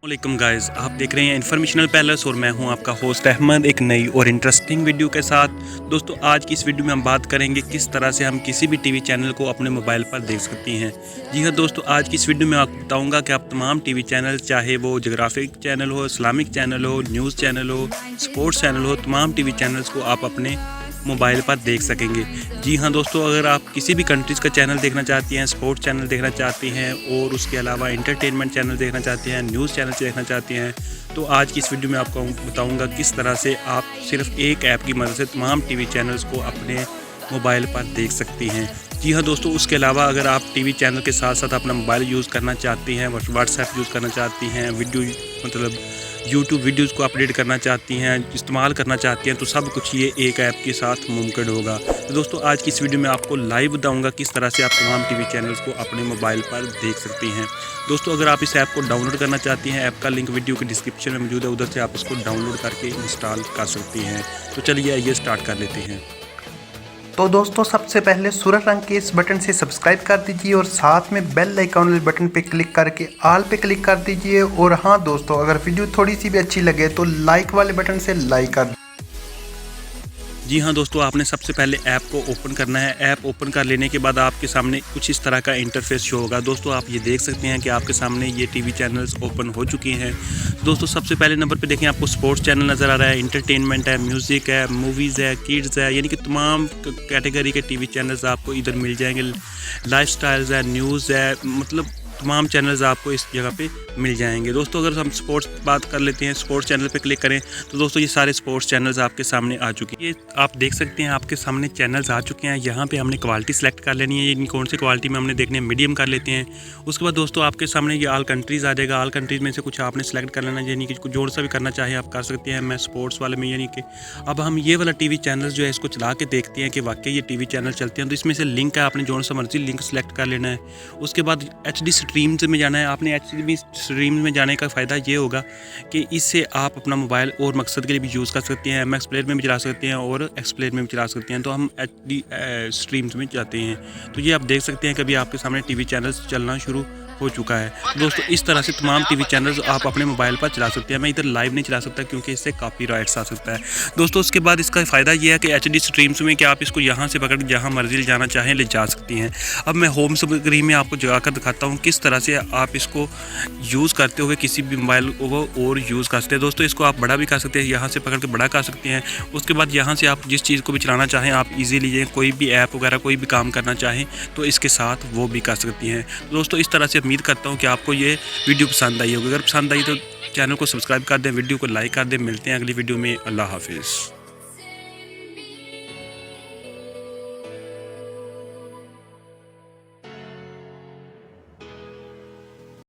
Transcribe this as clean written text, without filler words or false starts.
वालेकुम गाइस, आप देख रहे हैं इन्फॉर्मेशनल पैलेस और मैं हूं आपका होस्ट अहमद एक नई और इंटरेस्टिंग वीडियो के साथ। दोस्तों आज की इस वीडियो में हम बात करेंगे किस तरह से हम किसी भी टीवी चैनल को अपने मोबाइल पर देख सकते हैं। जी हां दोस्तों, आज की इस वीडियो में आपको बताऊंगा कि आप तमाम टीवी चैनल, चाहे वो जोग्राफिक चैनल हो, इस्लामिक चैनल हो, न्यूज़ चैनल हो, स्पोर्ट्स चैनल हो, तमाम टीवी चैनल्स को आप अपने मोबाइल पर देख सकेंगे। जी हाँ दोस्तों, अगर आप किसी भी कंट्रीज़ का चैनल देखना चाहती हैं, स्पोर्ट्स चैनल देखना चाहती हैं और उसके अलावा एंटरटेनमेंट चैनल देखना चाहती हैं, न्यूज़ चैनल देखना चाहती हैं, तो आज की इस वीडियो में आपको बताऊंगा किस तरह से आप सिर्फ एक ऐप की मदद से तमाम टीवी चैनल्स को अपने मोबाइल पर देख सकती हैं। जी हाँ दोस्तों, उसके अलावा अगर आप टीवी चैनल के साथ साथ अपना मोबाइल यूज़ करना चाहती हैं, व्हाट्सएप यूज़ करना चाहती हैं, यूट्यूब वीडियोज़ को अपडेट करना चाहती हैं, इस्तेमाल करना चाहती हैं, तो सब कुछ ये एक ऐप के साथ मुमकिन होगा। तो दोस्तों आज की इस वीडियो में आपको लाइव बताऊंगा किस तरह से आप तमाम टीवी चैनल्स को अपने मोबाइल पर देख सकती हैं। दोस्तों अगर आप इस ऐप को डाउनलोड करना चाहती हैं, ऐप का लिंक वीडियो के डिस्क्रिप्शन में मौजूद है, उधर से आप इसको डाउनलोड करके इंस्टॉल कर सकती हैं। तो चलिए आइए स्टार्ट कर लेते हैं। तो दोस्तों सबसे पहले सूरज रंग के इस बटन से सब्सक्राइब कर दीजिए और साथ में बेल आइकॉन वाले बटन पे क्लिक करके ऑल पे क्लिक कर दीजिए। और हाँ दोस्तों, अगर वीडियो थोड़ी सी भी अच्छी लगे तो लाइक वाले बटन से लाइक कर। जी हाँ दोस्तों, आपने सबसे पहले ऐप को ओपन करना है। ऐप ओपन कर लेने के बाद आपके सामने कुछ इस तरह का इंटरफेस शो होगा। दोस्तों आप ये देख सकते हैं कि आपके सामने ये टीवी चैनल्स ओपन हो चुके हैं। दोस्तों सबसे पहले नंबर पे देखें, आपको स्पोर्ट्स चैनल नज़र आ रहा है, इंटरटेनमेंट है, म्यूज़िक है, मूवीज़ है, किड्स है, यानी कि तमाम कैटेगरी के टीवी चैनल्स आपको इधर मिल जाएंगे। लाइफस्टाइल्स है, न्यूज़ है, मतलब तमाम चैनल्स आपको इस जगह पे मिल जाएंगे। दोस्तों अगर हम स्पोर्ट्स बात कर लेते हैं, स्पोर्ट्स चैनल पे क्लिक करें तो दोस्तों ये सारे स्पोर्ट्स चैनल्स आपके सामने आ चुके हैं। ये आप देख सकते हैं आपके सामने चैनल्स आ चुके हैं। यहाँ पे हमने क्वालिटी सेलेक्ट कर लेनी है, कौन सी क्वालिटी में हमने देखने है, मीडियम कर लेते हैं। उसके बाद दोस्तों आपके सामने ये ऑल कंट्रीज़ आ जाएगा। ऑल कंट्रीज़ में से कुछ आपने सेलेक्ट कर लेना, यानी कि कुछ जोड़ सा भी करना चाहे आप कर सकते हैं। मैं स्पोर्ट्स वाले में, यानी कि अब हम ये वाला टीवी चैनल जो है इसको चला के देखते हैं कि वाकई ये टीवी चैनल चलते हैं। तो इसमें से लिंक है, आपने जो सा मर्जी लिंक सेलेक्ट कर लेना है। उसके बाद HD स्ट्रीम्स में जाना है। आपने HD स्ट्रीम में जाने का फ़ायदा ये होगा कि इससे आप अपना मोबाइल और मकसद के लिए भी यूज़ कर सकते हैं। MX प्लेयर में भी चला सकते हैं और X प्लेयर में भी चला सकते हैं। तो हम HD स्ट्रीम्स में जाते हैं तो ये आप देख सकते हैं कि अभी आपके सामने टीवी चैनल्स चलना शुरू हो चुका है। दोस्तों इस तरह से तमाम टीवी चैनल्स आप अपने मोबाइल पर चला सकते हैं। मैं इधर लाइव नहीं चला सकता क्योंकि इससे कॉपीराइट्स आ सकता है। दोस्तों उसके बाद इसका फ़ायदा ये है कि HD स्ट्रीम्स में कि आप इसको यहाँ से पकड़ जहाँ मर्जी ले जाना चाहें ले जा सकती हैं। अब मैं होम स्क्रीन में आपको जगाकर दिखाता हूँ किस तरह से आप इसको यूज़ करते हुए किसी भी मोबाइल को और यूज़ कर सकते हैं। दोस्तों इसको आप बड़ा भी कर सकते हैं, यहाँ से पकड़ के बड़ा कर सकते हैं। उसके बाद यहाँ से आप जिस चीज़ को भी चलाना चाहें आप ईजीली कोई भी ऐप वगैरह कोई भी काम करना चाहें तो इसके साथ वो भी कर सकती हैं। दोस्तों इस तरह से उम्मीद करता हूँ कि आपको ये वीडियो पसंद आई होगी। अगर पसंद आई तो चैनल को सब्सक्राइब कर दें, वीडियो को लाइक कर दें। मिलते हैं अगली वीडियो में। अल्लाह हाफिज़।